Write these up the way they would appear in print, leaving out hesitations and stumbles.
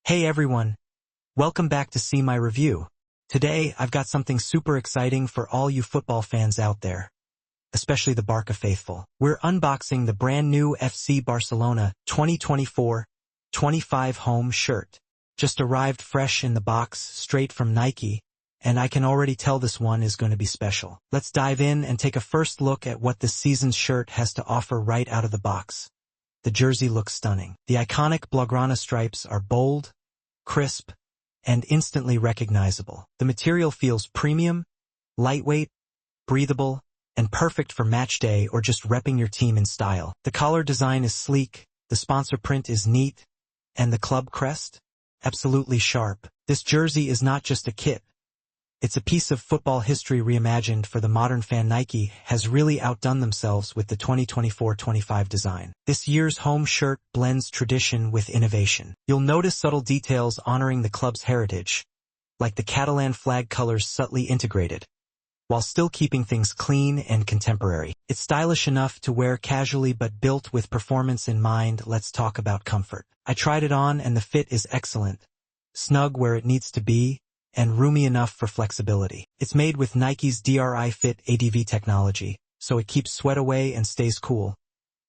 Hey everyone, welcome back to See My Review. Today, I've got something super exciting for all you football fans out there, especially the Barca faithful. We're unboxing the brand new FC Barcelona 2024-25 home shirt. Just arrived fresh in the box, straight from Nike, and I can already tell this one is going to be special. Let's dive in and take a first look at what this season's shirt has to offer right out of the box. The jersey looks stunning. The iconic Blaugrana stripes are bold, crisp, and instantly recognizable. The material feels premium, lightweight, breathable, and perfect for match day or just repping your team in style. The collar design is sleek, the sponsor print is neat, and the club crest? Absolutely sharp. This jersey is not just a kit. It's a piece of football history reimagined for the modern fan. Nike has really outdone themselves with the 2024-25 design. This year's home shirt blends tradition with innovation. You'll notice subtle details honoring the club's heritage, like the Catalan flag colors subtly integrated, while still keeping things clean and contemporary. It's stylish enough to wear casually but built with performance in mind. Let's talk about comfort. I tried it on and the fit is excellent, snug where it needs to be, and roomy enough for flexibility. It's made with Nike's DRI Fit ADV technology, so it keeps sweat away and stays cool,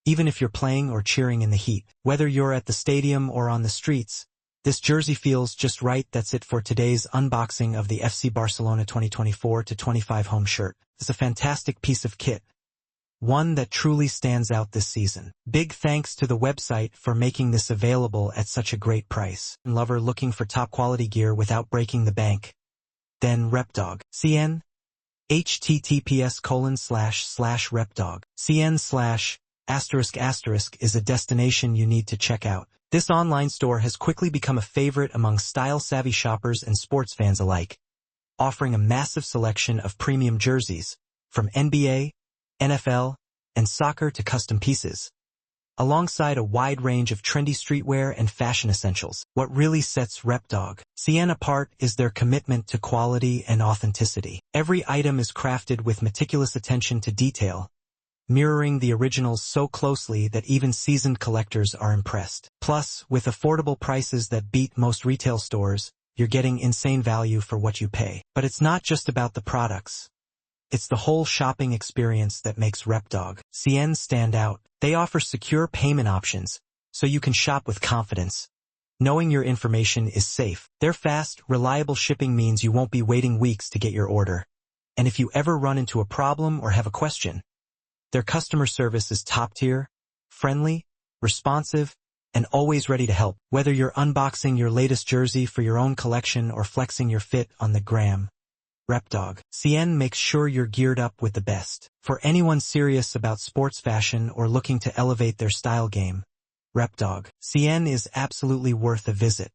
even if you're playing or cheering in the heat. Whether you're at the stadium or on the streets, this jersey feels just right. That's it for today's unboxing of the FC Barcelona 2024-25 home shirt. It's a fantastic piece of kit, one that truly stands out this season. Big thanks to the website for making this available at such a great price. Lover looking for top quality gear without breaking the bank? Then Repdog.cn, https://repdog.cn/ is a destination you need to check out. This online store has quickly become a favorite among style-savvy shoppers and sports fans alike, offering a massive selection of premium jerseys, from NBA, NFL, and soccer to custom pieces, alongside a wide range of trendy streetwear and fashion essentials. What really sets Repdog.cn apart is their commitment to quality and authenticity. Every item is crafted with meticulous attention to detail, mirroring the originals so closely that even seasoned collectors are impressed. Plus, with affordable prices that beat most retail stores, you're getting insane value for what you pay. But it's not just about the products. It's the whole shopping experience that makes Repdog.cn stand out. They offer secure payment options, so you can shop with confidence, knowing your information is safe. Their fast, reliable shipping means you won't be waiting weeks to get your order. And if you ever run into a problem or have a question, their customer service is top-tier, friendly, responsive, and always ready to help. Whether you're unboxing your latest jersey for your own collection or flexing your fit on the gram, Repdog.cn makes sure you're geared up with the best. For anyone serious about sports fashion or looking to elevate their style game, Repdog.cn is absolutely worth a visit.